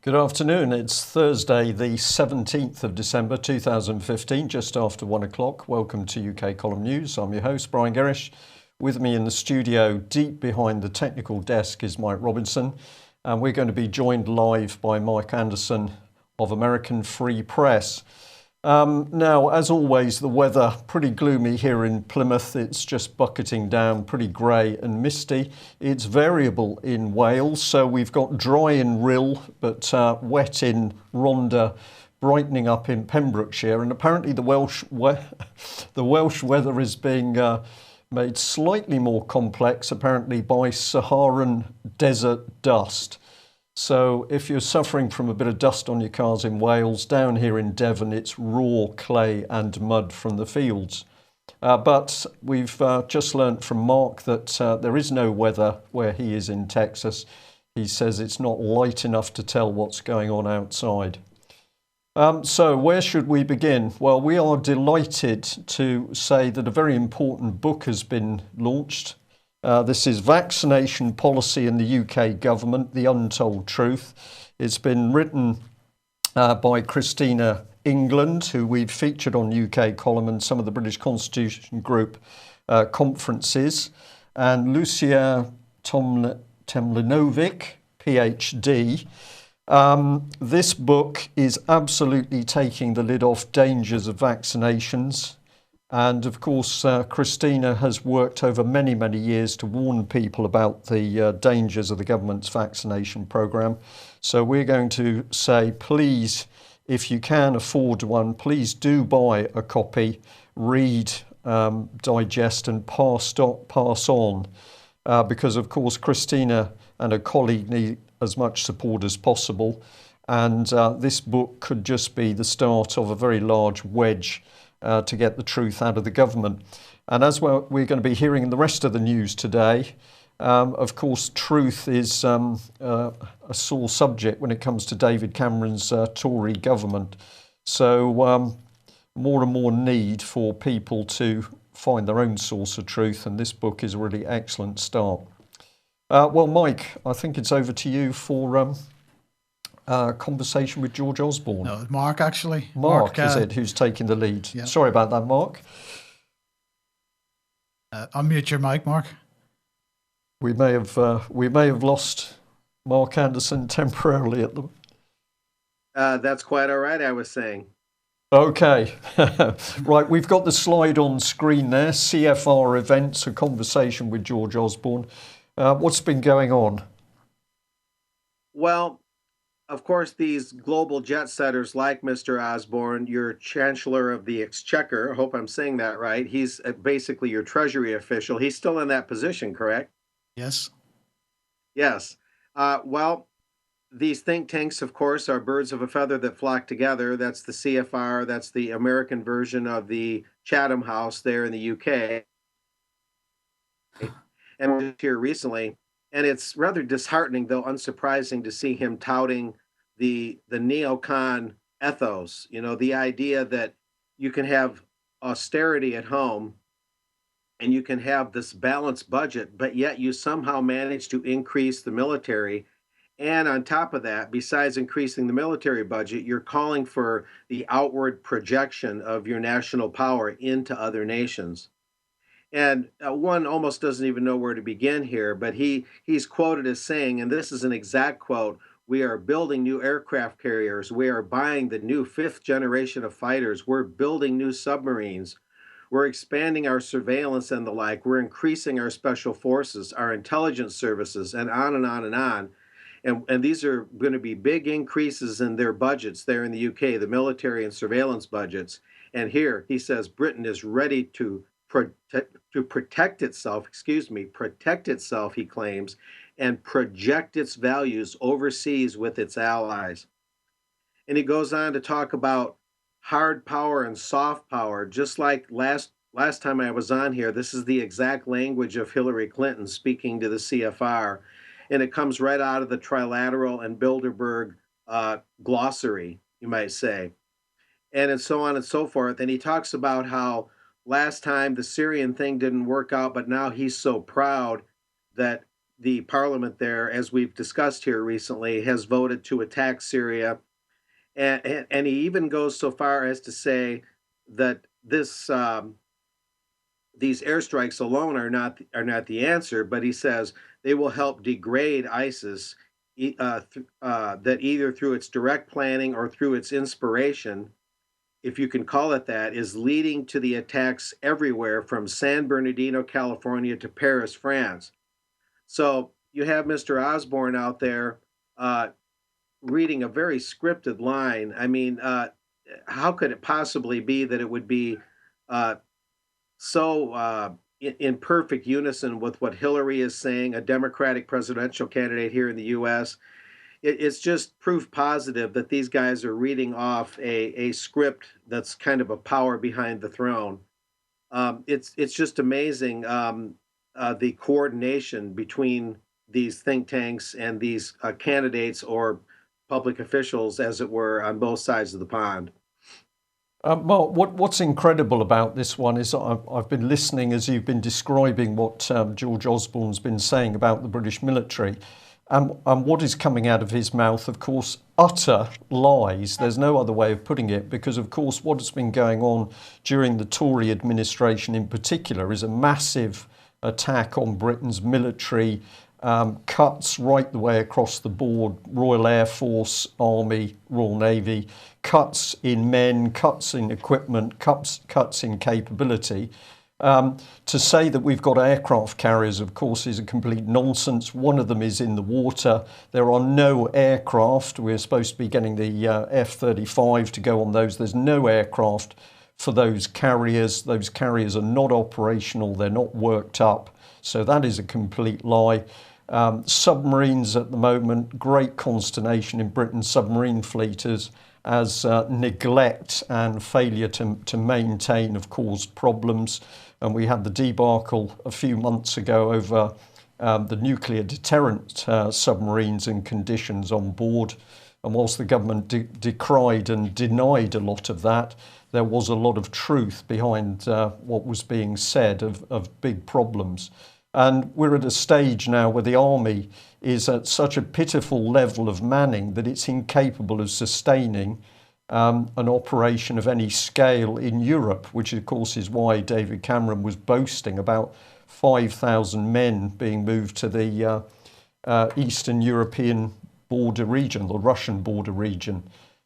Good afternoon. It's Thursday, the 17th of December 2015, just after 1 o'clock. Welcome to UK Column News. I'm your host, Brian Gerrish. With me in the studio, deep behind the technical desk, is Mike Robinson. And we're going to be joined live by Mike Anderson of American Free Press. Now, as always, the weather pretty gloomy here in Plymouth. It's just bucketing down, pretty grey and misty. It's variable in Wales, so we've got dry in Rhyl, but wet in Rhondda, brightening up in Pembrokeshire. And apparently the Welsh weather is being made slightly more complex, apparently by Saharan desert dust. So if you're suffering from a bit of dust on your cars in Wales, down here in Devon, it's raw clay and mud from the fields. But we've just learnt from Mark that there is no weather where he is in Texas. He says it's not light enough to tell what's going on outside. So where should we begin? Well, we are delighted to say that a very important book has been launched. This is Vaccination Policy in the UK Government, The Untold Truth. It's been written by Christina England, who we've featured on UK Column and some of the British Constitution Group conferences, and Lucia Temlinovic, PhD. This book is absolutely taking the lid off dangers of vaccinations. And of course, Christina has worked over many, many years to warn people about the dangers of the government's vaccination programme. So we're going to say, please, if you can afford one, please do buy a copy, read, digest and pass on. Because of course, Christina and her colleague need as much support as possible. And this book could just be the start of a very large wedge to get the truth out of the government. And as we're going to be hearing in the rest of the news today, of course, truth is a sore subject when it comes to David Cameron's Tory government. So more and more need for people to find their own source of truth, and this book is a really excellent start. Well, Mike, I think it's over to you for conversation with George Osborne. No, Mark, actually. Mark is it who's taking the lead? Yeah. Sorry about that, Mark. Unmute your mic, Mark. We may have lost Mark Anderson temporarily at the. That's quite all right, I was saying. Okay, right. We've got the slide on screen there. CFR events, a conversation with George Osborne. What's been going on? Well, of course, these global jet setters like Mr. Osborne, your Chancellor of the Exchequer, I hope I'm saying that right. He's basically your Treasury official. He's still in that position, correct? Yes. Yes. Well, these think tanks, of course, are birds of a feather that flock together. That's the CFR. That's the American version of the Chatham House there in the UK. And here recently. And it's rather disheartening, though unsurprising, to see him touting the neocon ethos, the idea that you can have austerity at home and you can have this balanced budget, but yet you somehow manage to increase the military. And on top of that, besides increasing the military budget, you're calling for the outward projection of your national power into other nations. And one almost doesn't even know where to begin here, but he's quoted as saying, and this is an exact quote, "We are building new aircraft carriers. We are buying the new fifth generation of fighters. We're building new submarines. We're expanding our surveillance and the like. We're increasing our special forces, our intelligence services, and on and on and on." And these are going to be big increases in their budgets there in the UK, the military and surveillance budgets. And here he says Britain is ready to protect itself, he claims, and project its values overseas with its allies. And he goes on to talk about hard power and soft power, just like last time I was on here. This is the exact language of Hillary Clinton speaking to the CFR, and it comes right out of the Trilateral and Bilderberg glossary, you might say, and so on and so forth. And he talks about how last time the Syrian thing didn't work out, but now he's so proud that the parliament there, as we've discussed here recently, has voted to attack Syria, and he even goes so far as to say that these airstrikes alone are not the answer, but he says they will help degrade ISIS, that either through its direct planning or through its inspiration, if you can call it that, is leading to the attacks everywhere from San Bernardino, California to Paris, France. So you have Mr. Osborne out there uh, reading a very scripted line. I mean, how could it possibly be that it would be uh, so in perfect unison with what Hillary is saying, a Democratic presidential candidate here in the U.S.? It's just proof positive that these guys are reading off a script that's kind of a power behind the throne. It's just amazing, the coordination between these think tanks and these candidates or public officials, as it were, on both sides of the pond. Mark, what's incredible about this one is I've been listening as you've been describing what George Osborne's been saying about the British military. And what is coming out of his mouth, of course, utter lies. There's no other way of putting it, because, of course, what has been going on during the Tory administration in particular is a massive attack on Britain's military, cuts right the way across the board: Royal Air Force, Army, Royal Navy, cuts in men, cuts in equipment, cuts in capability. To say that we've got aircraft carriers, of course, is a complete nonsense. One of them is in the water. There are no aircraft. We're supposed to be getting the F-35 to go on those. There's no aircraft for those carriers. Those carriers are not operational. They're not worked up. So that is a complete lie. Submarines at the moment, great consternation in Britain's submarine fleet as neglect and failure to maintain have caused problems. And we had the debacle a few months ago over the nuclear deterrent submarines and conditions on board. And whilst the government decried and denied a lot of that, there was a lot of truth behind what was being said of big problems. And we're at a stage now where the army is at such a pitiful level of manning that it's incapable of sustaining an operation of any scale in Europe, which of course is why David Cameron was boasting about 5,000 men being moved to the Eastern European border region, the Russian border region.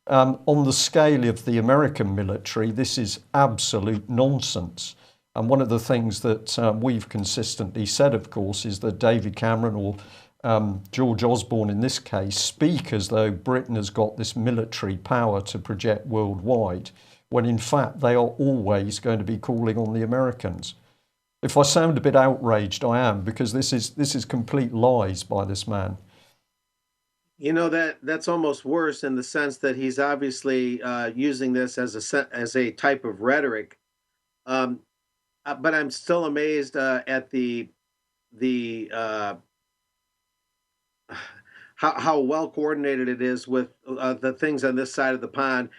On the scale of the American military, this is absolute nonsense. And one of the things that we've consistently said, of course, is that David Cameron, or George Osborne in this case, speak as though Britain has got this military power to project worldwide, when in fact they are always going to be calling on the Americans. If I sound a bit outraged, I am, because this is complete lies by this man. You know, that's almost worse in the sense that he's obviously using this as a type of rhetoric. But I'm still amazed at the how well coordinated it is with the things on this side of the pond.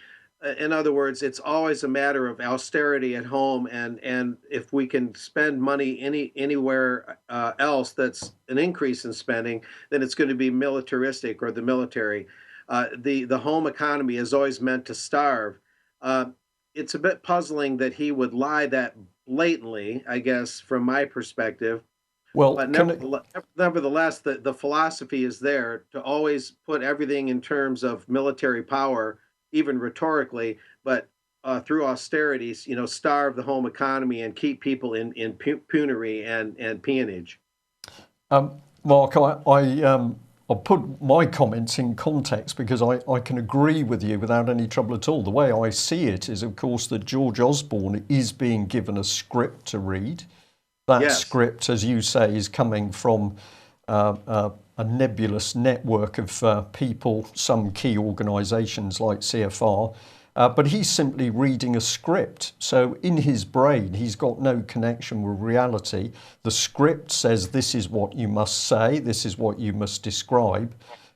In other words, it's always a matter of austerity at home, and if we can spend money anywhere else that's an increase in spending, then it's going to be militaristic or the military. The home economy is always meant to starve. It's a bit puzzling that he would lie that blatantly, I guess, from my perspective. Well, But nevertheless, the philosophy is there to always put everything in terms of military power, even rhetorically, but through austerities, starve the home economy and keep people in penury and peonage. Mark, I'll put my comments in context, because I can agree with you without any trouble at all. The way I see it is, of course, that George Osborne is being given a script to read. That Yes. script, as you say, is coming from a nebulous network of people, some key organisations like CFR, but he's simply reading a script. So in his brain, he's got no connection with reality. The script says this is what you must say, this is what you must describe,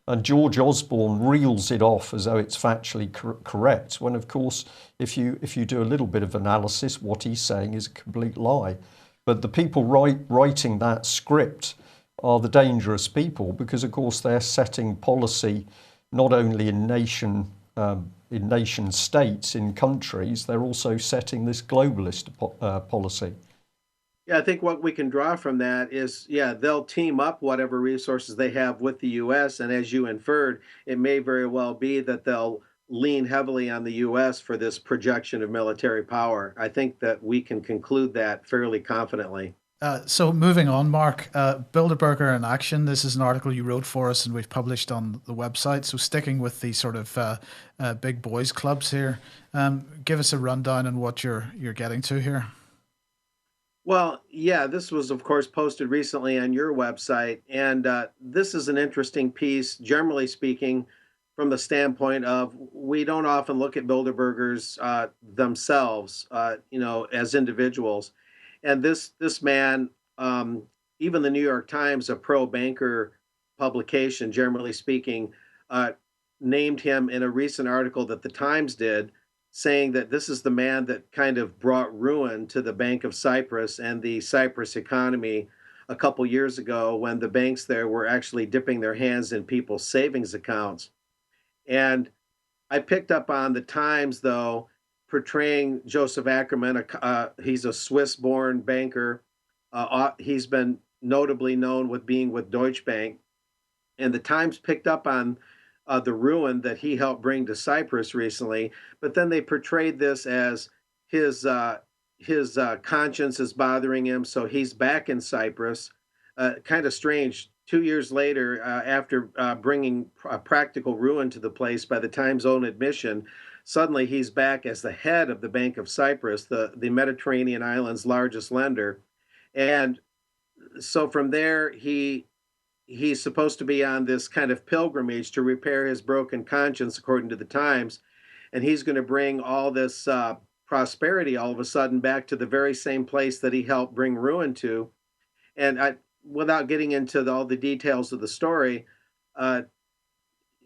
and George Osborne reels it off as though it's factually correct, when of course, if you do a little bit of analysis, what he's saying is a complete lie. But the people writing that script are the dangerous people because, of course, they're setting policy not only in nation states, in countries, they're also setting this globalist policy. Yeah, I think what we can draw from that is, yeah, they'll team up whatever resources they have with the U.S. And as you inferred, it may very well be that they'll lean heavily on the U.S. for this projection of military power. I think that we can conclude that fairly confidently. So moving on, Mark, Bilderberger in Action. This is an article you wrote for us and we've published on the website. So sticking with the sort of big boys clubs here, give us a rundown on what you're getting to here. Well, yeah, this was, of course, posted recently on your website. And this is an interesting piece, generally speaking, from the standpoint of we don't often look at Bilderbergers themselves, as individuals. And this man, even the New York Times, a pro banker publication, generally speaking, uh, named him in a recent article that the Times did, saying that this is the man that kind of brought ruin to the Bank of Cyprus and the Cyprus economy a couple years ago when the banks there were actually dipping their hands in people's savings accounts. And I picked up on the Times, though, portraying Joseph Ackerman. He's a Swiss-born banker. He's been notably known with being with Deutsche Bank, and the Times picked up on the ruin that he helped bring to Cyprus recently. But then they portrayed this as his conscience is bothering him, so he's back in Cyprus. Kind of strange. 2 years later, after bringing practical ruin to the place by the Times' own admission, suddenly he's back as the head of the Bank of Cyprus, the Mediterranean island's largest lender. And so from there, he's supposed to be on this kind of pilgrimage to repair his broken conscience, according to the Times, and he's going to bring all this prosperity all of a sudden back to the very same place that he helped bring ruin to. And without getting into all the details of the story, uh,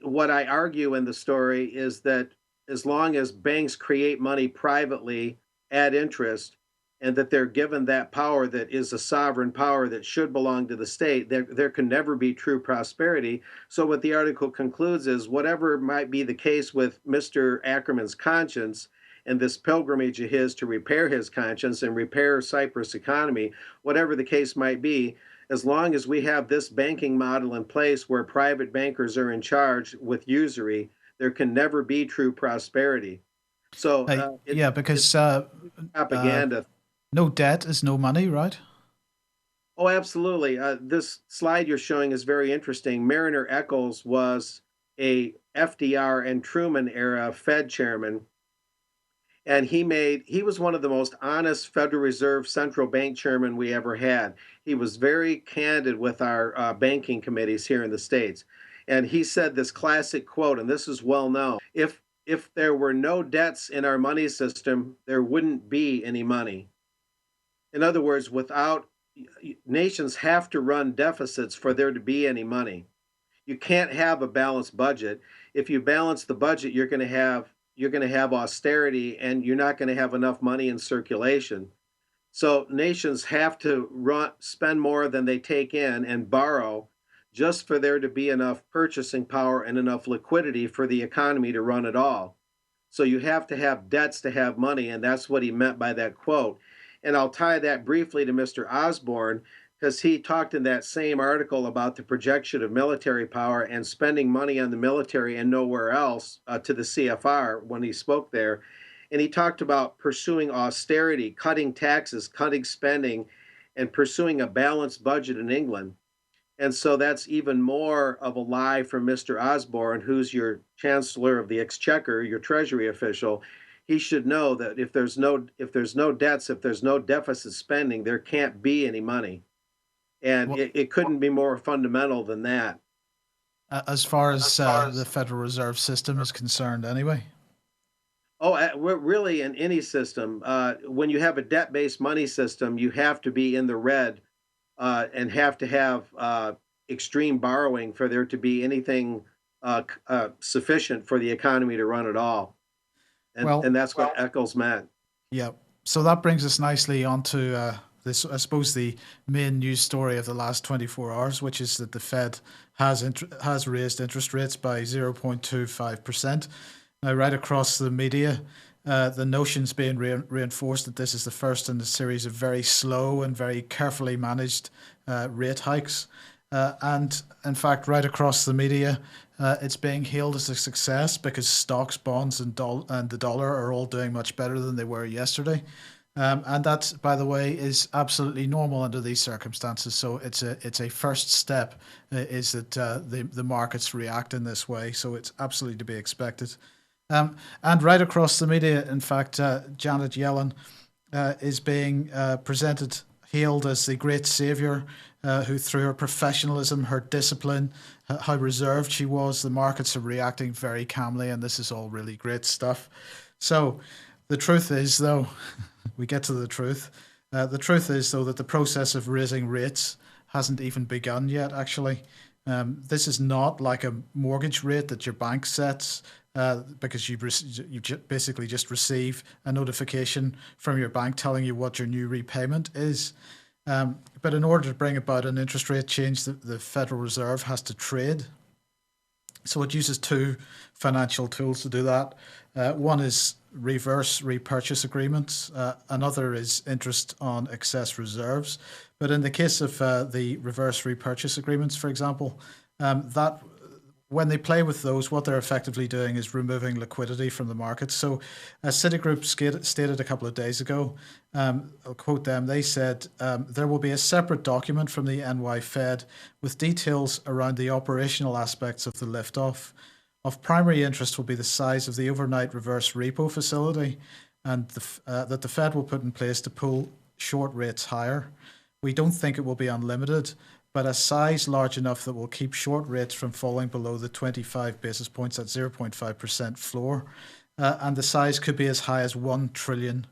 what I argue in the story is that as long as banks create money privately at interest, and that they're given that power that is a sovereign power that should belong to the state, there can never be true prosperity. So, what the article concludes is whatever might be the case with Mr. Ackerman's conscience and this pilgrimage of his to repair his conscience and repair Cyprus economy, whatever the case might be, as long as we have this banking model in place where private bankers are in charge with usury, there can never be true prosperity. So, Yeah, because propaganda. no debt is no money, right? Oh, absolutely. This slide you're showing is very interesting. Mariner Eccles was a FDR and Truman era Fed chairman, and he was one of the most honest Federal Reserve central bank chairmen we ever had. He was very candid with our banking committees here in the States. And he said this classic quote, and this is well known: if there were no debts in our money system, there wouldn't be any money. In other words, without nations have to run deficits for there to be any money. You can't have a balanced budget. If you balance the budget, you're going to have austerity, and you're not going to have enough money in circulation. So nations have to spend more than they take in and borrow just for there to be enough purchasing power and enough liquidity for the economy to run at all. So you have to have debts to have money, and that's what he meant by that quote. And I'll tie that briefly to Mr. Osborne, because he talked in that same article about the projection of military power and spending money on the military and nowhere else, to the CFR when he spoke there. And he talked about pursuing austerity, cutting taxes, cutting spending, and pursuing a balanced budget in England. And so that's even more of a lie from Mr. Osborne, who's your Chancellor of the Exchequer, your Treasury official. He should know that if there's no debts, if there's no deficit spending, there can't be any money. And Well, it couldn't be more fundamental than that. as far as the Federal Reserve System is concerned, anyway. Oh, we're really in any system. When you have a debt-based money system, you have to be in the red and have to have extreme borrowing for there to be anything sufficient for the economy to run at all. And Well, that's what Eccles meant. yeah. So that brings us nicely onto this, I suppose, the main news story of the last 24 hours, which is that the Fed has raised interest rates by 0.25%. Now, right across the media, the notion's being reinforced that this is the first in a series of very slow and very carefully managed rate hikes. And in fact, right across the media, it's being hailed as a success because stocks, bonds, and the dollar are all doing much better than they were yesterday. And that, by the way, is absolutely normal under these circumstances. So it's a first step, is that the markets react in this way. So it's absolutely to be expected. And right across the media, in fact, Janet Yellen is being hailed as the great savior, who through her professionalism, her discipline, how reserved she was, the markets are reacting very calmly, and this is all really great stuff. So the truth is, though, we get to the truth. The truth is, though, that the process of raising rates hasn't even begun yet, actually. This is not like a mortgage rate that your bank sets, because you basically just receive a notification from your bank telling you what your new repayment is. But in order to bring about an interest rate change, the Federal Reserve has to trade. So it uses two financial tools to do that. One is reverse repurchase agreements. Another is interest on excess reserves. But in the case of the reverse repurchase agreements, for example, that when they play with those, what they're effectively doing is removing liquidity from the market. So as Citigroup stated a couple of days ago, I'll quote them, they said, there will be a separate document from the NY Fed with details around the operational aspects of the liftoff. Of primary interest will be the size of the overnight reverse repo facility and that the Fed will put in place to pull short rates higher. We don't think it will be unlimited, but a size large enough that will keep short rates from falling below the 25 basis points at 0.5% floor. And the size could be as high as $1 trillion.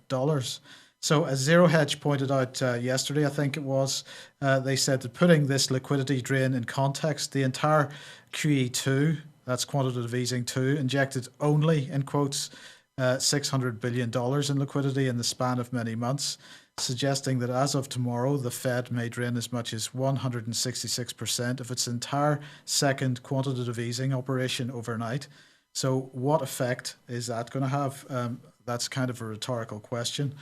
So as Zero Hedge pointed out yesterday, I think it was, they said that putting this liquidity drain in context, the entire QE2, that's quantitative easing 2, injected only, in quotes, $600 billion in liquidity in the span of many months, suggesting that as of tomorrow, the Fed may drain as much as 166% of its entire second quantitative easing operation overnight. So what effect is that going to have? That's kind of a rhetorical question.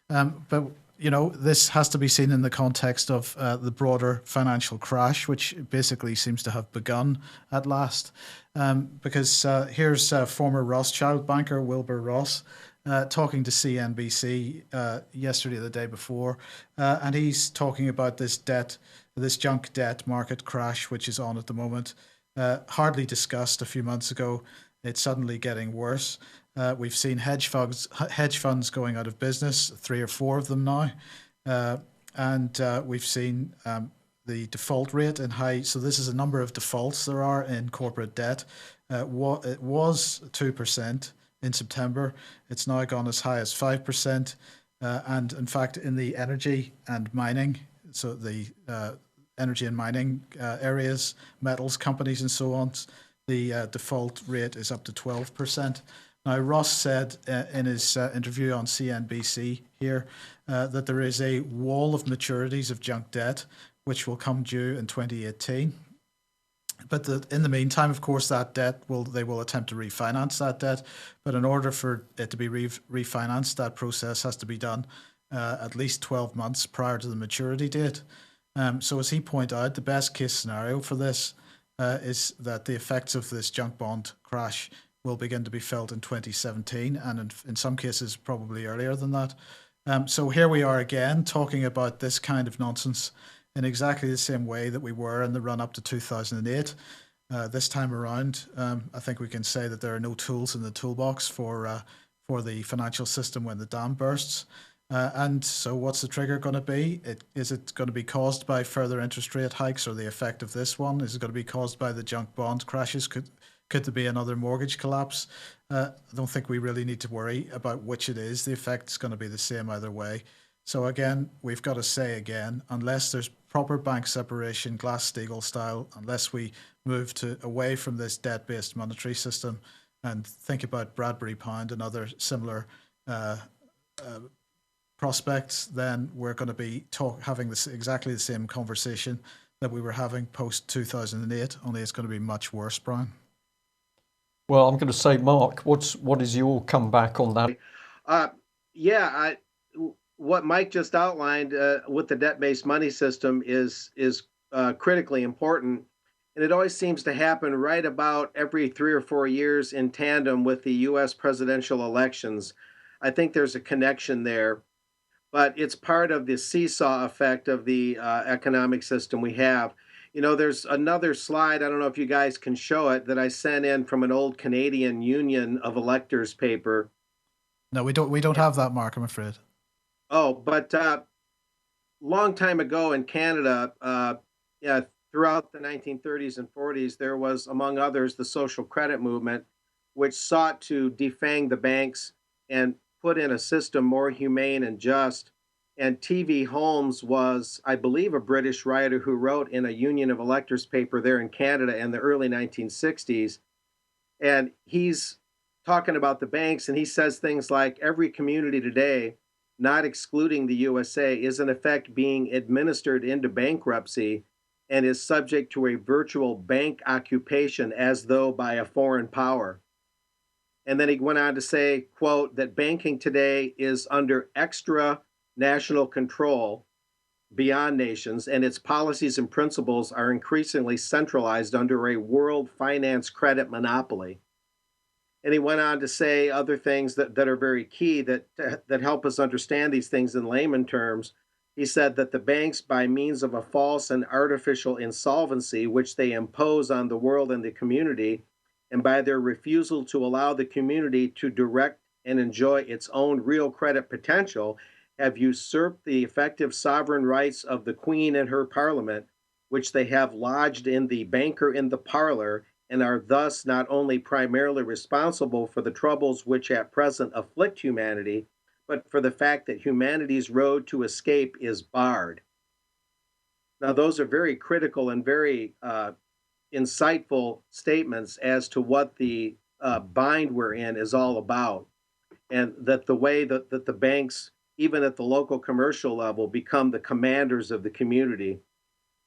But, you know, this has to be seen in the context of the broader financial crash, which basically seems to have begun at last. Because here's former Rothschild banker Wilbur Ross talking to CNBC yesterday or the day before, and he's talking about this junk debt market crash, which is on at the moment. Hardly discussed a few months ago. It's suddenly getting worse. We've seen hedge funds going out of business, 3 or 4 of them now, and we've seen the default rate in high. So this is a number of defaults there are in corporate debt. It was 2% in September. It's now gone as high as 5%. And in fact, in the energy and mining, so the energy and mining areas, metals companies and so on, the default rate is up to 12%. Now, Ross said in his interview on CNBC here that there is a wall of maturities of junk debt, which will come due in 2018. But in the meantime, of course, that debt they will attempt to refinance that debt. But in order for it to be refinanced, that process has to be done at least 12 months prior to the maturity date. So as he pointed out, the best case scenario for this is that the effects of this junk bond crash will begin to be felt in 2017, and in some cases probably earlier than that. So here we are again talking about this kind of nonsense in exactly the same way that we were in the run-up to 2008. This time around, I think we can say that there are no tools in the toolbox for the financial system when the dam bursts. And so what's the trigger going to be? Is it going to be caused by further interest rate hikes or the effect of this one? Is it going to be caused by the junk bond crashes? Could there be another mortgage collapse? I don't think we really need to worry about which it is. The effect's going to be the same either way. So again, we've got to say again, unless there's proper bank separation, Glass-Steagall style, unless we move away from this debt-based monetary system and think about Bradbury Pound and other similar prospects, then we're going to be having exactly the same conversation that we were having post 2008. Only it's going to be much worse, Brian. Well, I'm going to say, Mark, what is your comeback on that? What Mike just outlined with the debt-based money system is critically important, and it always seems to happen right about every 3 or 4 years in tandem with the U.S. presidential elections. I think there's a connection there, but it's part of the seesaw effect of the economic system we have. You know, there's another slide, I don't know if you guys can show it, that I sent in from an old Canadian Union of Electors paper. No, we don't have that, Mark, I'm afraid. Oh, but long time ago in Canada, throughout the 1930s and 40s, there was, among others, the social credit movement, which sought to defang the banks and put in a system more humane and just. And T.V. Holmes was, I believe, a British writer who wrote in a Union of Electors paper there in Canada in the early 1960s. And he's talking about the banks, and he says things like every community today, not excluding the USA, is in effect being administered into bankruptcy and is subject to a virtual bank occupation as though by a foreign power. And then he went on to say, quote, that banking today is under extra national control beyond nations, and its policies and principles are increasingly centralized under a world finance credit monopoly. And he went on to say other things that are very key that help us understand these things in layman terms. He said that the banks, by means of a false and artificial insolvency, which they impose on the world and the community, and by their refusal to allow the community to direct and enjoy its own real credit potential, have usurped the effective sovereign rights of the Queen and her Parliament, which they have lodged in the banker in the parlor, and are thus not only primarily responsible for the troubles which at present afflict humanity, but for the fact that humanity's road to escape is barred. Now, those are very critical and very insightful statements as to what the bind we're in is all about, and that the way that the banks, even at the local commercial level, become the commanders of the community.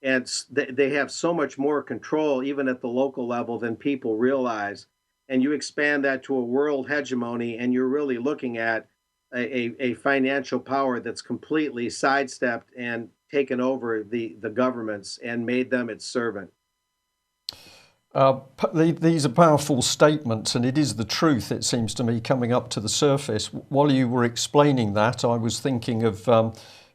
And they have so much more control, even at the local level, than people realize. And you expand that to a world hegemony, and you're really looking at a financial power that's completely sidestepped and taken over the governments and made them its servant. These are powerful statements, and it is the truth, it seems to me, coming up to the surface. While you were explaining that, I was thinking of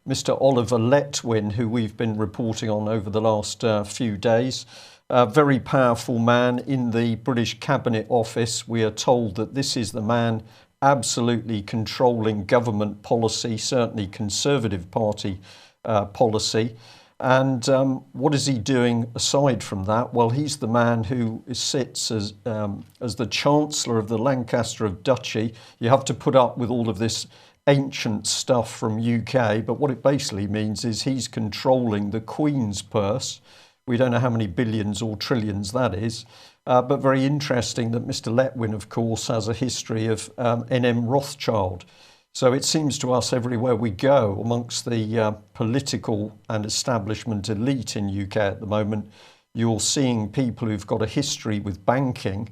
Mr. Oliver Letwin, who we've been reporting on over the last few days. A very powerful man in the British Cabinet Office. We are told that this is the man absolutely controlling government policy, certainly Conservative Party policy. And what is he doing aside from that? Well, he's the man who sits as the Chancellor of the Lancaster Duchy. You have to put up with all of this ancient stuff from UK, but what it basically means is he's controlling the Queen's purse. We don't know how many billions or trillions that is, but very interesting that Mr. Letwin, of course, has a history of N.M. Rothschild. So it seems to us everywhere we go, amongst the political and establishment elite in UK at the moment, you're seeing people who've got a history with banking.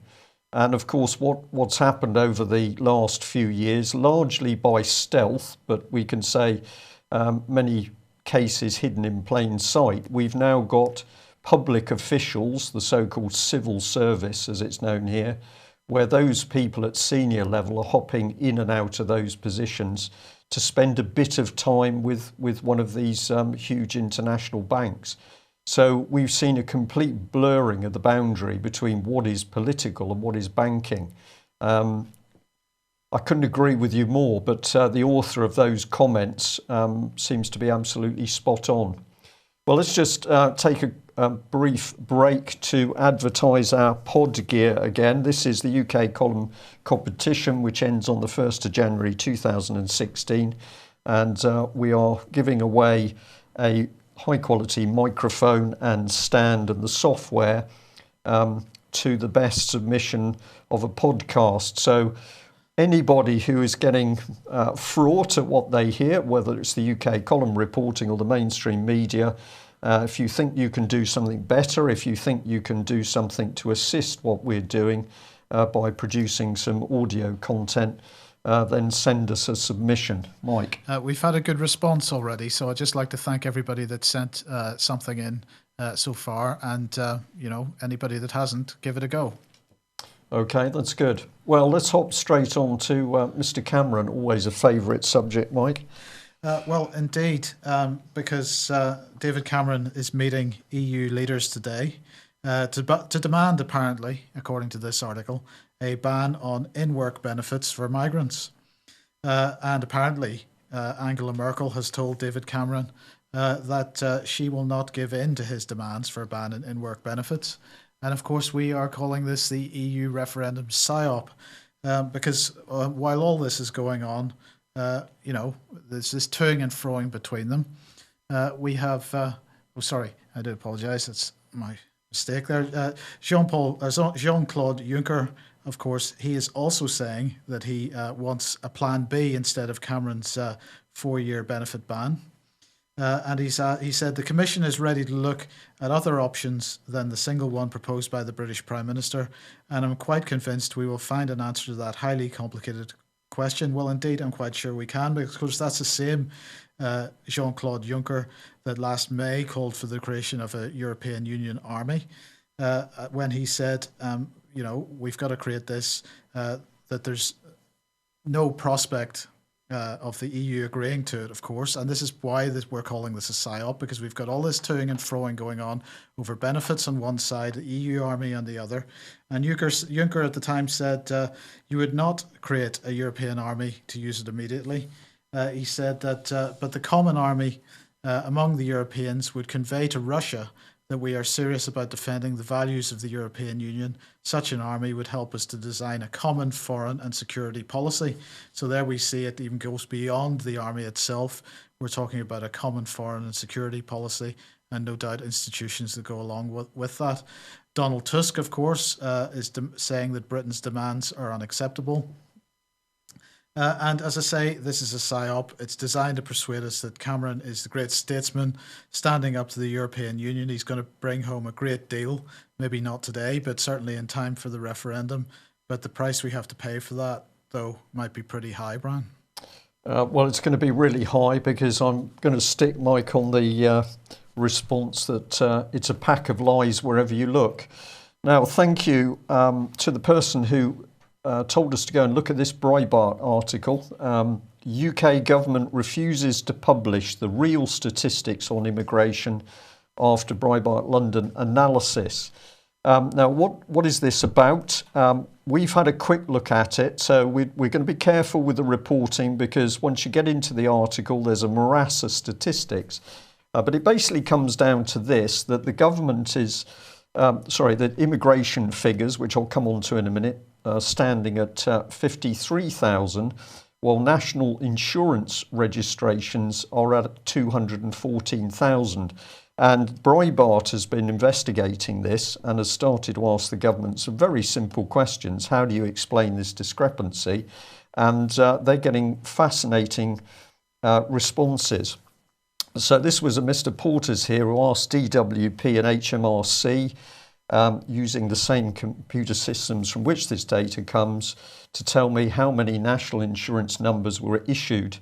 And of course, what's happened over the last few years, largely by stealth, but we can say many cases hidden in plain sight, we've now got public officials, the so-called civil service, as it's known here, where those people at senior level are hopping in and out of those positions to spend a bit of time with one of these huge international banks. So we've seen a complete blurring of the boundary between what is political and what is banking. I couldn't agree with you more, but the author of those comments seems to be absolutely spot on. Well, let's just take a brief break to advertise our pod gear again. This is the UK Column competition, which ends on the 1st of January 2016. And we are giving away a high-quality microphone and stand and the software to the best submission of a podcast. So anybody who is getting fraught at what they hear, whether it's the UK column reporting or the mainstream media, if you think you can do something better, if you think you can do something to assist what we're doing by producing some audio content, then send us a submission. Mike? We've had a good response already, so I'd just like to thank everybody that sent something in so far, and anybody that hasn't, give it a go. Okay, that's good. Well, let's hop straight on to Mr. Cameron, always a favourite subject, Mike. Well, indeed, because David Cameron is meeting EU leaders today to demand, apparently, according to this article, a ban on in-work benefits for migrants. And apparently, Angela Merkel has told David Cameron that she will not give in to his demands for a ban on in-work benefits. And of course, we are calling this the EU referendum PSYOP, because while all this is going on, there's this toing and froing between them. We have, sorry, I do apologise, it's my mistake there. Jean-Claude Juncker, of course, he is also saying that he wants a plan B instead of Cameron's 4-year benefit ban. And he said the Commission is ready to look at other options than the single one proposed by the British Prime Minister, and I'm quite convinced we will find an answer to that highly complicated question. Well, indeed, I'm quite sure we can, because of course that's the same Jean-Claude Juncker that last May called for the creation of a European Union army, when he said, we've got to create this, that there's no prospect of the EU agreeing to it, of course, and this is why we're calling this a PSYOP, because we've got all this toing and froing going on over benefits on one side, the EU army on the other. And Juncker at the time said you would not create a European army to use it immediately. He said that, but the common army among the Europeans would convey to Russia that we are serious about defending the values of the European Union. Such an army would help us to design a common foreign and security policy. So there we see it even goes beyond the army itself. We're talking about a common foreign and security policy, and no doubt institutions that go along with that. Donald Tusk, of course, is saying that Britain's demands are unacceptable. And as I say, this is a PSYOP. It's designed to persuade us that Cameron is the great statesman standing up to the European Union. He's going to bring home a great deal, maybe not today, but certainly in time for the referendum. But the price we have to pay for that, though, might be pretty high, Brian. Well, it's going to be really high, because I'm going to stick Mike on the response that it's a pack of lies wherever you look. Now, thank you to the person who told us to go and look at this Breitbart article. UK government refuses to publish the real statistics on immigration after Breitbart London analysis. Now, what is this about? We've had a quick look at it, so we're going to be careful with the reporting, because once you get into the article, there's a morass of statistics. But it basically comes down to this, that the government is, that immigration figures, which I'll come on to in a minute, standing at 53,000, while national insurance registrations are at 214,000. And Breitbart has been investigating this and has started to ask the government some very simple questions. How do you explain this discrepancy? And they're getting fascinating responses. So this was a Mr. Porters here who asked DWP and HMRC, using the same computer systems from which this data comes, to tell me how many national insurance numbers were issued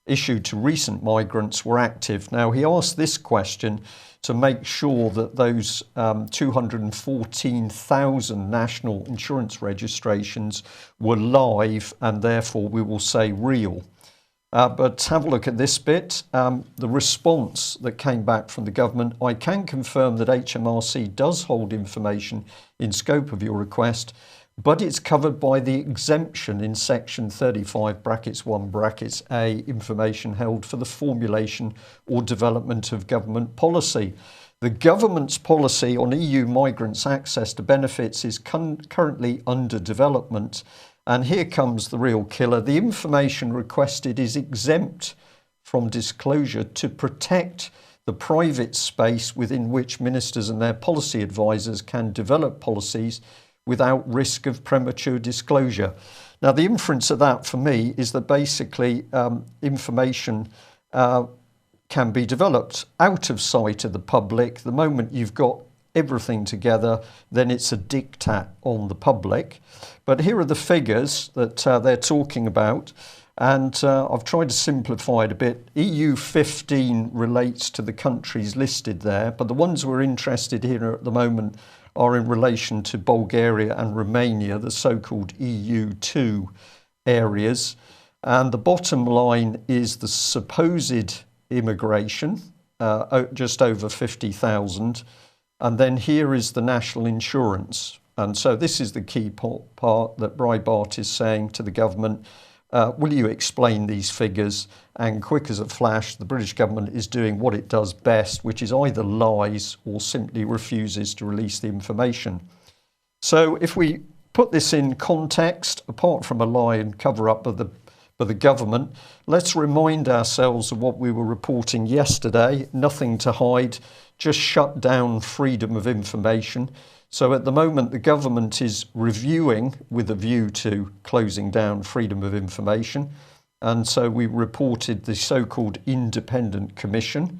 to recent migrants were active. Now, he asked this question to make sure that those 214,000 national insurance registrations were live, and therefore we will say real. But have a look at this bit. The response that came back from the government: I can confirm that HMRC does hold information in scope of your request, but it's covered by the exemption in section 35(1)(a), information held for the formulation or development of government policy. The government's policy on EU migrants' access to benefits is currently under development. And here comes the real killer. The information requested is exempt from disclosure to protect the private space within which ministers and their policy advisors can develop policies without risk of premature disclosure. Now, the inference of that for me is that basically information can be developed out of sight of the public. The moment you've got everything together, then it's a diktat on the public. But here are the figures that they're talking about. And I've tried to simplify it a bit. EU 15 relates to the countries listed there, but the ones we're interested in here at the moment are in relation to Bulgaria and Romania, the so-called EU 2 areas. And the bottom line is the supposed immigration, just over 50,000. And then here is the national insurance. And so this is the key part that Breitbart is saying to the government. Will you explain these figures? And quick as a flash, the British government is doing what it does best, which is either lies or simply refuses to release the information. So if we put this in context, apart from a lie and cover up of the government, let's remind ourselves of what we were reporting yesterday. Nothing to hide, just shut down freedom of information. So at the moment, the government is reviewing with a view to closing down freedom of information. And so we reported the so-called independent commission.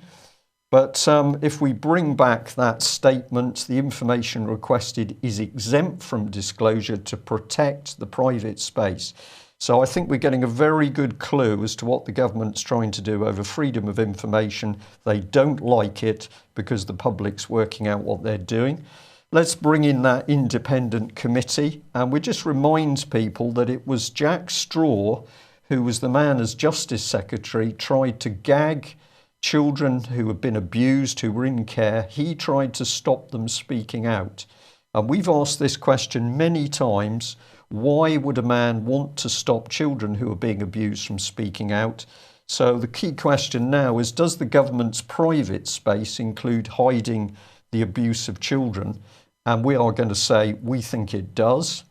But if we bring back that statement, the information requested is exempt from disclosure to protect the private space. So I think we're getting a very good clue as to what the government's trying to do over freedom of information. They don't like it because the public's working out what they're doing. Let's bring in that independent committee, and we just remind people that it was Jack Straw, who was the man as Justice Secretary, tried to gag children who had been abused, who were in care. He tried to stop them speaking out. And we've asked this question many times. Why would a man want to stop children who are being abused from speaking out? So the key question now is, does the government's private space include hiding the abuse of children? And we are going to say we think it does.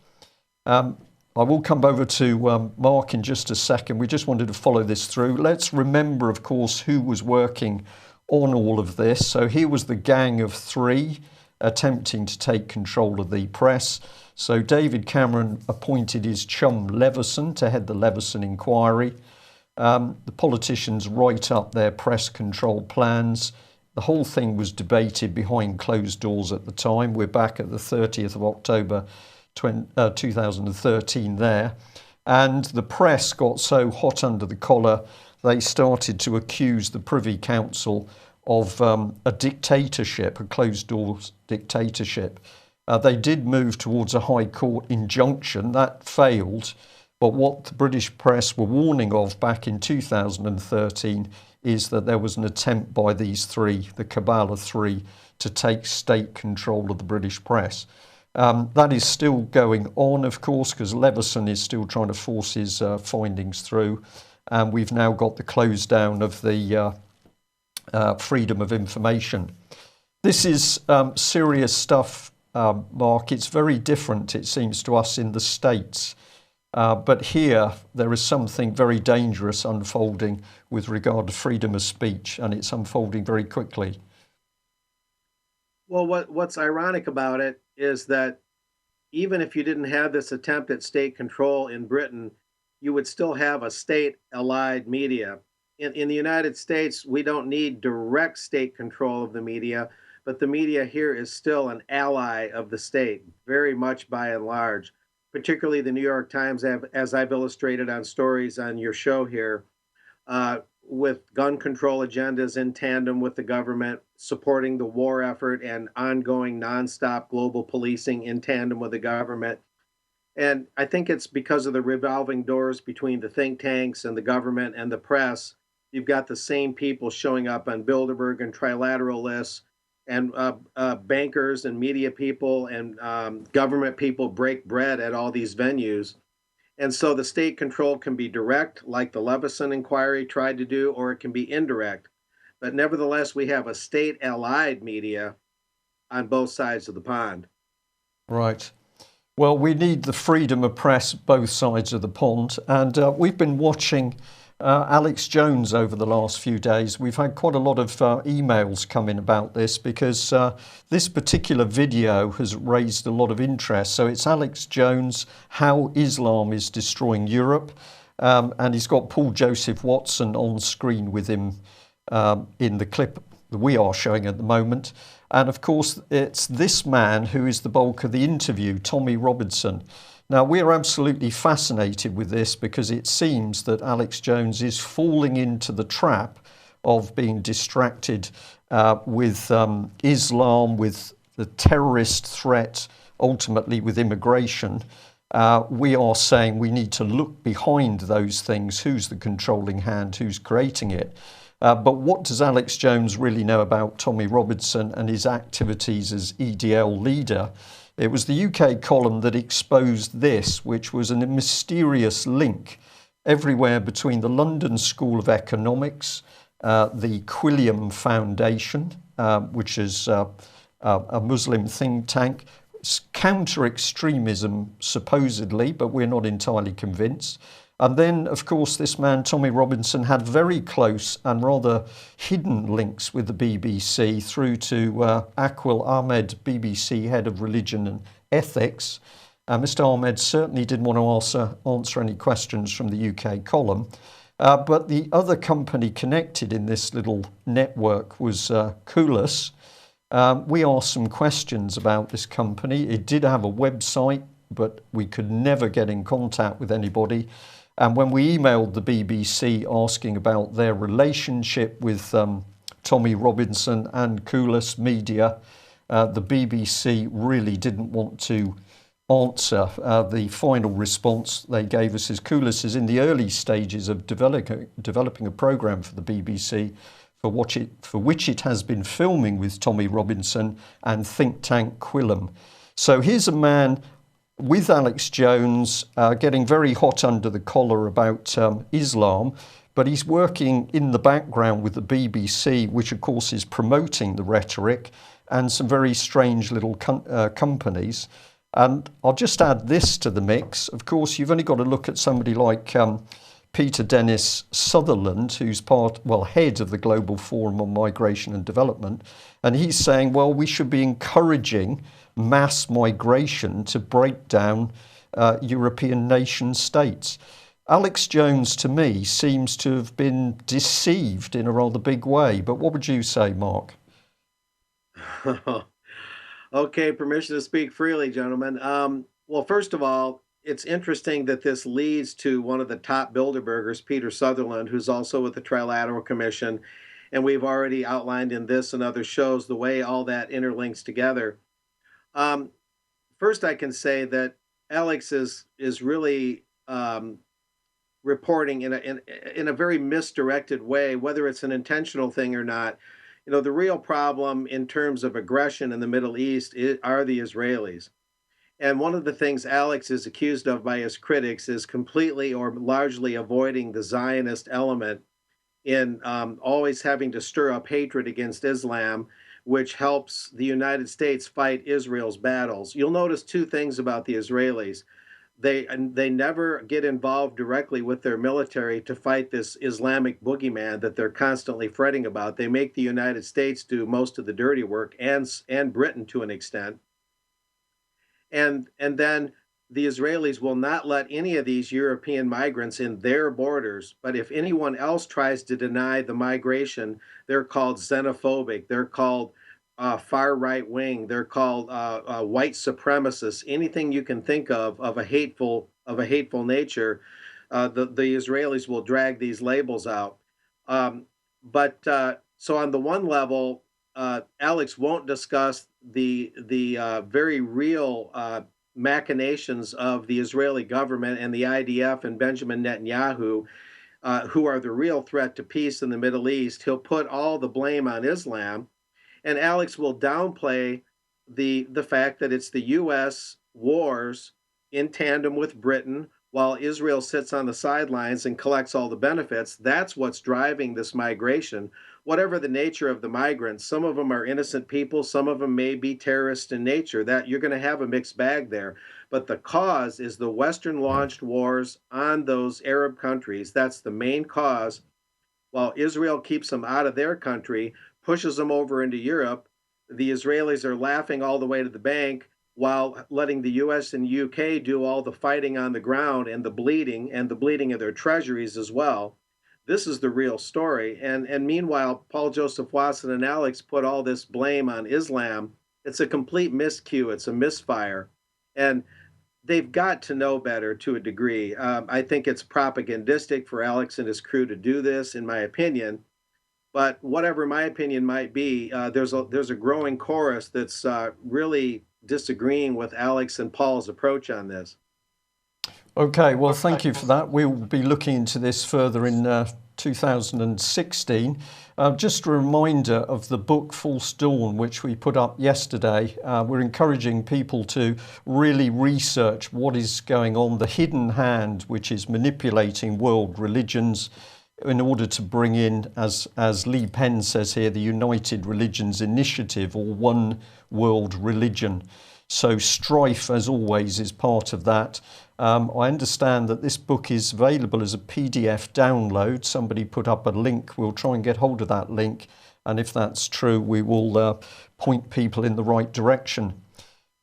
I will come over to Mark in just a second. We just wanted to follow this through. Let's remember, of course, who was working on all of this. So here was the Gang of Three attempting to take control of the press. So David Cameron appointed his chum Leveson to head the Leveson inquiry. The politicians write up their press control plans. The whole thing was debated behind closed doors at the time. We're back at the 30th of October 2013 there. And the press got so hot under the collar, they started to accuse the Privy Council of a dictatorship, a closed doors dictatorship. They did move towards a High Court injunction. That failed. But what the British press were warning of back in 2013 is that there was an attempt by these three, the cabal of three, to take state control of the British press. That is still going on, of course, because Leveson is still trying to force his findings through. And we've now got the close down of the freedom of information. This is serious stuff, Mark. It's very different, it seems to us, in the States. But here there is something very dangerous unfolding with regard to freedom of speech, and it's unfolding very quickly. Well, what's ironic about it is that even if you didn't have this attempt at state control in Britain, you would still have a state-allied media. In the United States, we don't need direct state control of the media, but the media here is still an ally of the state, very much by and large. Particularly the New York Times, as I've illustrated on stories on your show here, with gun control agendas in tandem with the government, supporting the war effort and ongoing nonstop global policing in tandem with the government. And I think it's because of the revolving doors between the think tanks and the government and the press. You've got the same people showing up on Bilderberg and trilateral lists, and bankers and media people and government people break bread at all these venues. And so the state control can be direct, like the Leveson inquiry tried to do, or it can be indirect. But nevertheless, we have a state-allied media on both sides of the pond. Right. Well, we need the freedom of press both sides of the pond. And we've been watching Alex Jones over the last few days. We've had quite a lot of emails come in about this because this particular video has raised a lot of interest. So it's Alex Jones, How Islam is Destroying Europe. And he's got Paul Joseph Watson on screen with him in the clip that we are showing at the moment. And of course, it's this man who is the bulk of the interview, Tommy Robinson. Now, we are absolutely fascinated with this because it seems that Alex Jones is falling into the trap of being distracted with Islam, with the terrorist threat, ultimately with immigration. We are saying we need to look behind those things. Who's the controlling hand? Who's creating it? But what does Alex Jones really know about Tommy Robinson and his activities as EDL leader? It was the UK column that exposed this, which was a mysterious link everywhere between the London School of Economics, the Quilliam Foundation, which is a Muslim think tank, counter-extremism supposedly, but we're not entirely convinced. And then, of course, this man, Tommy Robinson, had very close and rather hidden links with the BBC through to Aqil Ahmed, BBC head of religion and ethics. Mr. Ahmed certainly didn't want to answer any questions from the UK column. But the other company connected in this little network was Koulos. We asked some questions about this company. It did have a website, but we could never get in contact with anybody. And when we emailed the BBC asking about their relationship with Tommy Robinson and Koulos Media, the BBC really didn't want to answer. The final response they gave us is Koulos is in the early stages of developing a programme for the BBC for which it has been filming with Tommy Robinson and think tank Quilliam. So here's a man with Alex Jones getting very hot under the collar about Islam, but he's working in the background with the BBC, which of course is promoting the rhetoric, and some very strange little companies. And I'll just add this to the mix. Of course, you've only got to look at somebody like Peter Dennis Sutherland, who's head of the Global Forum on Migration and Development, and he's saying, well, we should be encouraging mass migration to break down European nation states. Alex Jones, to me, seems to have been deceived in a rather big way. But what would you say, Mark? Okay, permission to speak freely, gentlemen. Well, first of all, it's interesting that this leads to one of the top Bilderbergers, Peter Sutherland, who's also with the Trilateral Commission. And we've already outlined in this and other shows the way all that interlinks together. First, I can say that Alex is really reporting in a very misdirected way, whether it's an intentional thing or not. You know, the real problem in terms of aggression in the Middle East are the Israelis. And one of the things Alex is accused of by his critics is completely or largely avoiding the Zionist element in always having to stir up hatred against Islam, which helps the United States fight Israel's battles. You'll notice two things about the Israelis. They never get involved directly with their military to fight this Islamic boogeyman that they're constantly fretting about. They make the United States do most of the dirty work, and Britain to an extent. And then the Israelis will not let any of these European migrants in their borders. But if anyone else tries to deny the migration, they're called xenophobic. They're called far right wing. They're called white supremacists. Anything you can think of a hateful nature, the Israelis will drag these labels out. So on the one level, Alex won't discuss the very real machinations of the Israeli government and the IDF and Benjamin Netanyahu, who are the real threat to peace in the Middle East. He'll put all the blame on Islam, and Alex will downplay the fact that it's the U.S. wars in tandem with Britain, while Israel sits on the sidelines and collects all the benefits. That's what's driving this migration. Whatever the nature of the migrants, some of them are innocent people, some of them may be terrorist in nature. That you're going to have a mixed bag there. but the cause is the Western launched wars on those Arab countries. That's the main cause. While Israel keeps them out of their country, pushes them over into Europe, the Israelis are laughing all the way to the bank while letting the US and UK do all the fighting on the ground and the bleeding of their treasuries as well. This is the real story. And meanwhile, Paul Joseph Watson and Alex put all this blame on Islam. It's a complete miscue. It's a misfire. And they've got to know better to a degree. I think it's propagandistic for Alex and his crew to do this, in my opinion. But whatever my opinion might be, there's a growing chorus that's really disagreeing with Alex and Paul's approach on this. Okay, well, thank you for that. We'll be looking into this further in 2016. Just a reminder of the book False Dawn, which we put up yesterday. We're encouraging people to really research what is going on, the hidden hand which is manipulating world religions in order to bring in, as Lee Penn says here, the United Religions Initiative, or one world religion. So strife, as always, is part of that. I understand that this book is available as a PDF download. Somebody put up a link. We'll try and get hold of that link. And if that's true, we will point people in the right direction.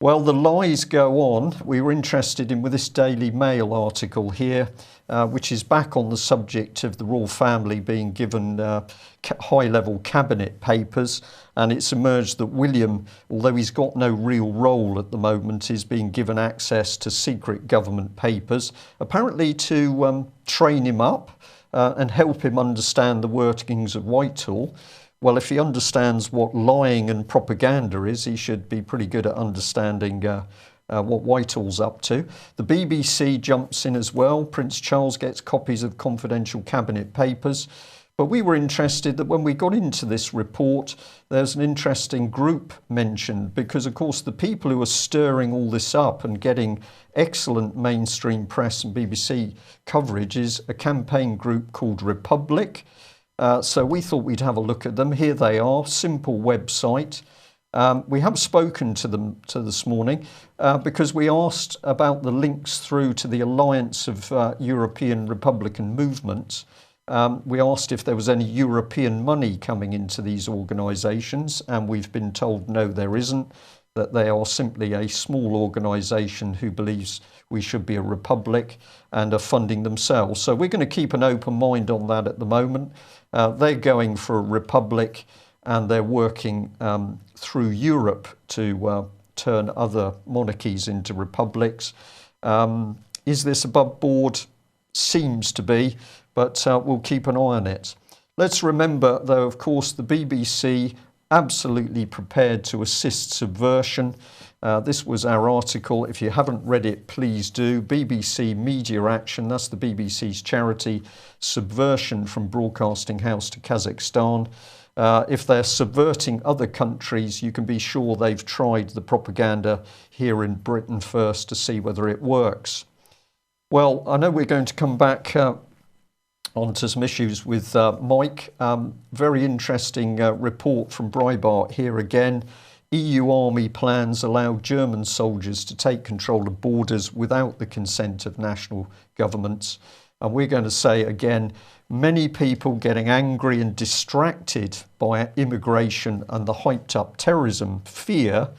Well, the lies go on. We were interested in with this Daily Mail article here, which is back on the subject of the royal family being given high-level cabinet papers, and it's emerged that William, although he's got no real role at the moment, is being given access to secret government papers, apparently to train him up and help him understand the workings of Whitehall. Well, if he understands what lying and propaganda is, he should be pretty good at understanding what Whitehall's up to. The BBC jumps in as well. Prince Charles gets copies of confidential cabinet papers. But we were interested that when we got into this report, there's an interesting group mentioned, because, of course, the people who are stirring all this up and getting excellent mainstream press and BBC coverage is a campaign group called Republic. So we thought we'd have a look at them. Here they are, simple website. We have spoken to them this morning because we asked about the links through to the Alliance of European Republican Movements. We asked if there was any European money coming into these organisations, and we've been told no, there isn't, that they are simply a small organisation who believes we should be a republic and are funding themselves. So we're going to keep an open mind on that at the moment. They're going for a republic, and they're working through Europe to turn other monarchies into republics. Is this above board? Seems to be, but we'll keep an eye on it. Let's remember, though, of course, the BBC absolutely prepared to assist subversion. This was our article. If you haven't read it, please do. BBC Media Action, that's the BBC's charity, subversion from Broadcasting House to Kazakhstan. If they're subverting other countries, you can be sure they've tried the propaganda here in Britain first to see whether it works. Well, I know we're going to come back onto some issues with Mike. Very interesting report from Breitbart here again. EU army plans allow German soldiers to take control of borders without the consent of national governments. And we're going to say again, many people getting angry and distracted by immigration and the hyped up terrorism fear.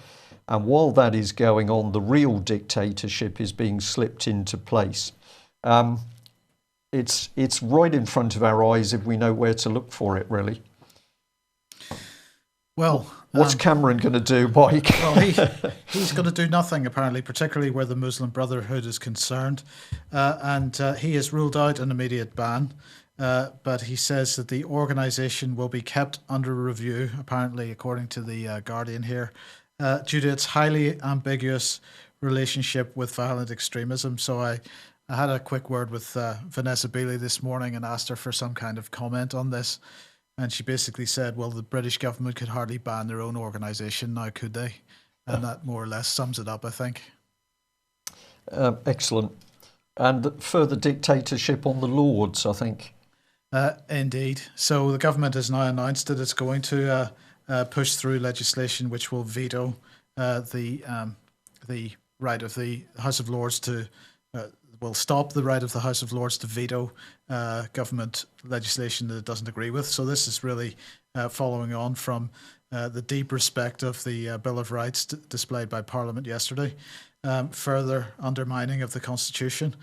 And while that is going on, the real dictatorship is being slipped into place. It's right in front of our eyes if we know where to look for it, really. Well, what's Cameron going to do, Mike? Well, he's going to do nothing, apparently, particularly where the Muslim Brotherhood is concerned. And he has ruled out an immediate ban. But he says that the organisation will be kept under review, apparently, according to the Guardian here, due to its highly ambiguous relationship with violent extremism. So I had a quick word with Vanessa Beeley this morning and asked her for some kind of comment on this. And she basically said, well, the British government could hardly ban their own organisation now, could they? And that more or less sums it up, I think. Excellent. And further dictatorship on the Lords, I think. Indeed. So the government has now announced that it's going to push through legislation which will veto the right of the House of Lords to will stop the right of the House of Lords to veto government legislation that it doesn't agree with. So this is really following on from the deep respect of the Bill of Rights displayed by Parliament yesterday, further undermining of the Constitution.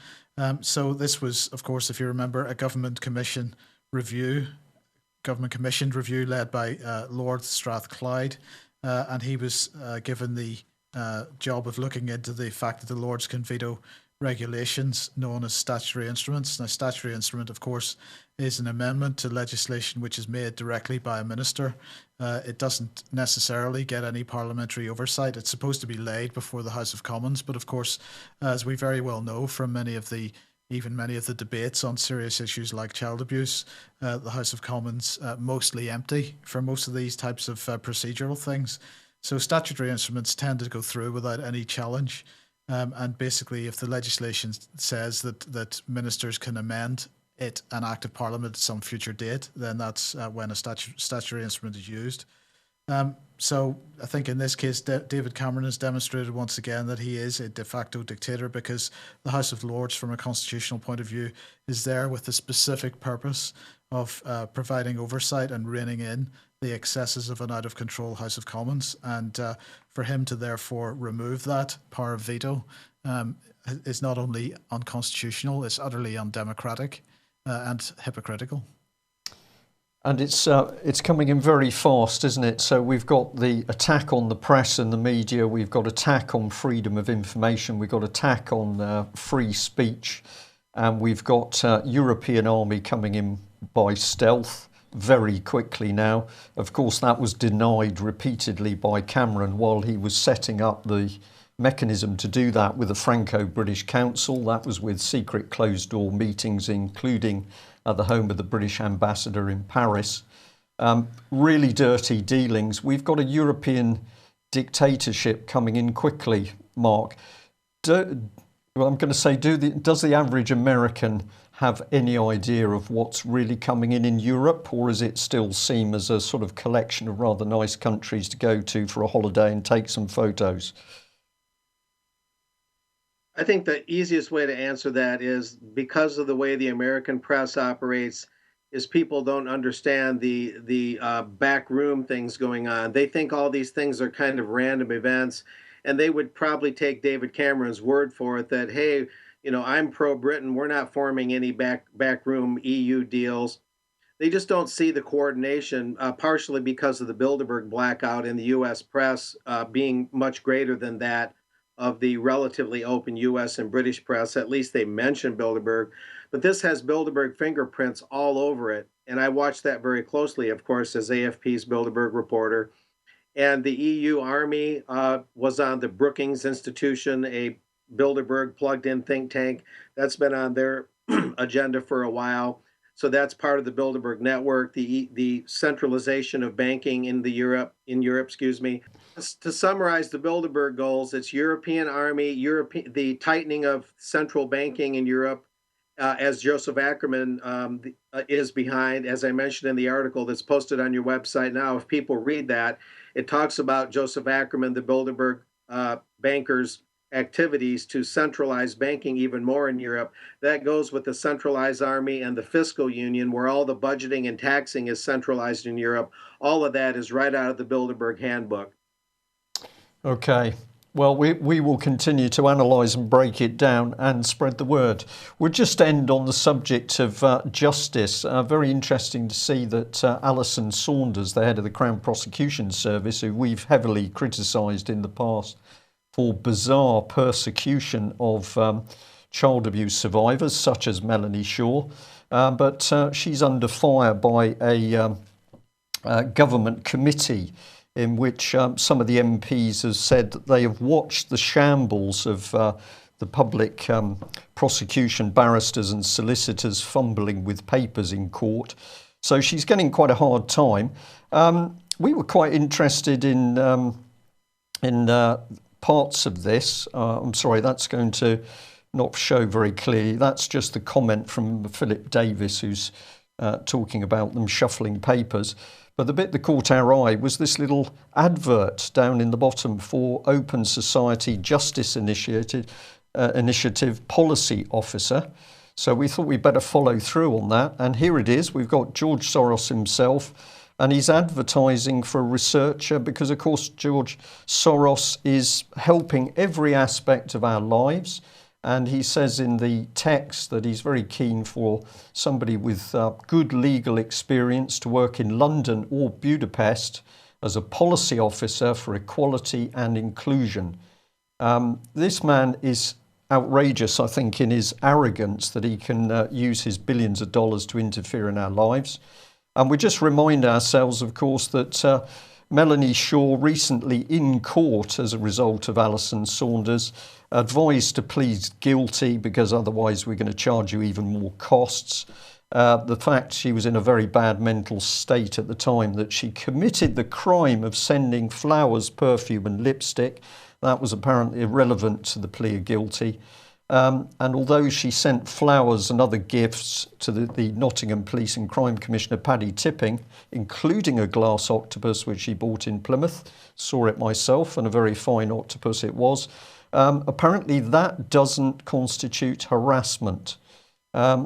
So this was, of course, if you remember, a government commissioned review led by Lord Strathclyde, and he was given the job of looking into the fact that the Lords can veto regulations known as statutory instruments. Now, statutory instrument, of course, is an amendment to legislation which is made directly by a minister. It doesn't necessarily get any parliamentary oversight. It's supposed to be laid before the House of Commons, but of course, as we very well know from many of the debates on serious issues like child abuse, the House of Commons mostly empty for most of these types of procedural things. So statutory instruments tend to go through without any challenge. And basically, if the legislation says that ministers can amend it, an act of Parliament at some future date, then that's when a statutory instrument is used. So I think in this case, David Cameron has demonstrated once again that he is a de facto dictator, because the House of Lords, from a constitutional point of view, is there with the specific purpose of providing oversight and reining in the excesses of an out-of-control House of Commons. And for him to therefore remove that power of veto is not only unconstitutional, it's utterly undemocratic and hypocritical. And it's coming in very fast, isn't it? So we've got the attack on the press and the media, we've got attack on freedom of information, we've got attack on free speech, and we've got European army coming in by stealth very quickly now. Of course, that was denied repeatedly by Cameron while he was setting up the mechanism to do that with the Franco-British Council. That was with secret closed-door meetings, including at the home of the British ambassador in Paris. Really dirty dealings. We've got a European dictatorship coming in quickly, Mark. Does the average American have any idea of what's really coming in Europe, or is it still seen as a sort of collection of rather nice countries to go to for a holiday and take some photos? I think the easiest way to answer that is, because of the way the American press operates, is people don't understand the backroom things going on. They think all these things are kind of random events, and they would probably take David Cameron's word for it that, hey, I'm pro-Britain. We're not forming any backroom EU deals. They just don't see the coordination, partially because of the Bilderberg blackout in the U.S. press being much greater than that of the relatively open U.S. and British press. At least they mention Bilderberg. But this has Bilderberg fingerprints all over it. And I watched that very closely, of course, as AFP's Bilderberg reporter. And the EU Army was on the Brookings Institution, a Bilderberg plugged-in think tank. That's been on their agenda for a while. So that's part of the Bilderberg network, the centralization of banking in Europe. To summarize the Bilderberg goals, it's European Army, the tightening of central banking in Europe, as Joseph Ackerman is behind. As I mentioned in the article that's posted on your website now, if people read that, it talks about Joseph Ackerman, the Bilderberg bankers' activities to centralize banking even more in Europe. That goes with the centralized army and the fiscal union, where all the budgeting and taxing is centralized in Europe. All of that is right out of the Bilderberg handbook. Okay. Well, we will continue to analyse and break it down and spread the word. We'll just end on the subject of justice. Very interesting to see that Alison Saunders, the head of the Crown Prosecution Service, who we've heavily criticised in the past for bizarre persecution of child abuse survivors, such as Melanie Shaw, but she's under fire by a government committee in which some of the MPs have said that they have watched the shambles of the public prosecution barristers and solicitors fumbling with papers in court. So she's getting quite a hard time. We were quite interested in parts of this. I'm sorry, that's going to not show very clearly. That's just the comment from Philip Davis, who's talking about them shuffling papers. But the bit that caught our eye was this little advert down in the bottom for Open Society Justice Initiative Policy Officer. So we thought we'd better follow through on that. And here it is. We've got George Soros himself, and he's advertising for a researcher because, of course, George Soros is helping every aspect of our lives. And he says in the text that he's very keen for somebody with good legal experience to work in London or Budapest as a policy officer for equality and inclusion. This man is outrageous, I think, in his arrogance that he can use his billions of dollars to interfere in our lives. And we just remind ourselves, of course, that Melanie Shaw recently in court as a result of Alison Saunders advised to plead guilty because otherwise we're going to charge you even more costs. The fact she was in a very bad mental state at the time that she committed the crime of sending flowers, perfume and lipstick, that was apparently irrelevant to the plea of guilty. And although she sent flowers and other gifts to the Nottingham Police and Crime Commissioner Paddy Tipping, including a glass octopus which she bought in Plymouth, saw it myself, and a very fine octopus it was, apparently that doesn't constitute harassment.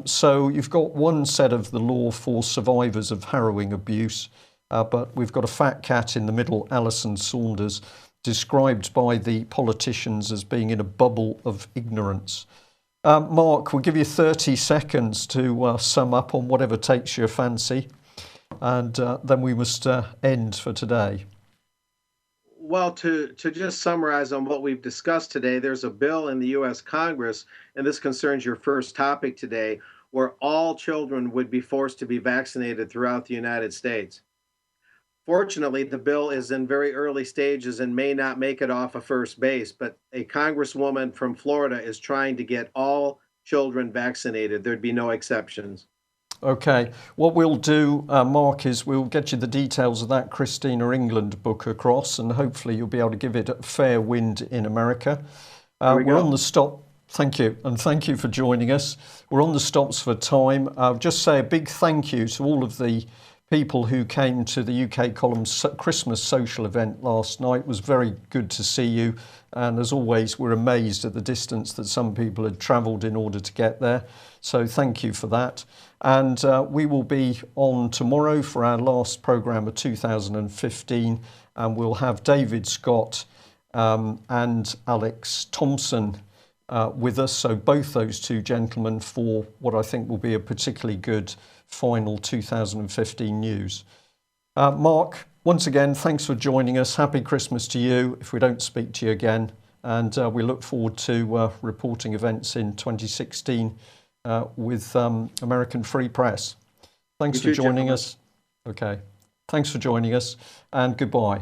So you've got one set of the law for survivors of harrowing abuse, but we've got a fat cat in the middle, Alison Saunders, described by the politicians as being in a bubble of ignorance. Mark, we'll give you 30 seconds to sum up on whatever takes your fancy, and then we must end for today. Well, to just summarize on what we've discussed today, there's a bill in the U.S. Congress, and this concerns your first topic today, where all children would be forced to be vaccinated throughout the United States. Fortunately, the bill is in very early stages and may not make it off of first base, but a congresswoman from Florida is trying to get all children vaccinated. There'd be no exceptions. Okay, what we'll do, Mark, is we'll get you the details of that Christina England book across, and hopefully you'll be able to give it a fair wind in America. We're on the stop. Thank you, and thank you for joining us. We're on the stops for time. I'll just say a big thank you to all of the people who came to the UK Column's Christmas social event last night. It was very good to see you, and as always, we're amazed at the distance that some people had travelled in order to get there. So thank you for that. And we will be on tomorrow for our last programme of 2015, and we'll have David Scott and Alex Thompson with us. So both those two gentlemen for what I think will be a particularly good final 2015 news. Mark, once again, thanks for joining us. Happy Christmas to you if we don't speak to you again. And we look forward to reporting events in 2016 with American Free Press. Thanks for joining us. Okay. Thanks for joining us, and goodbye.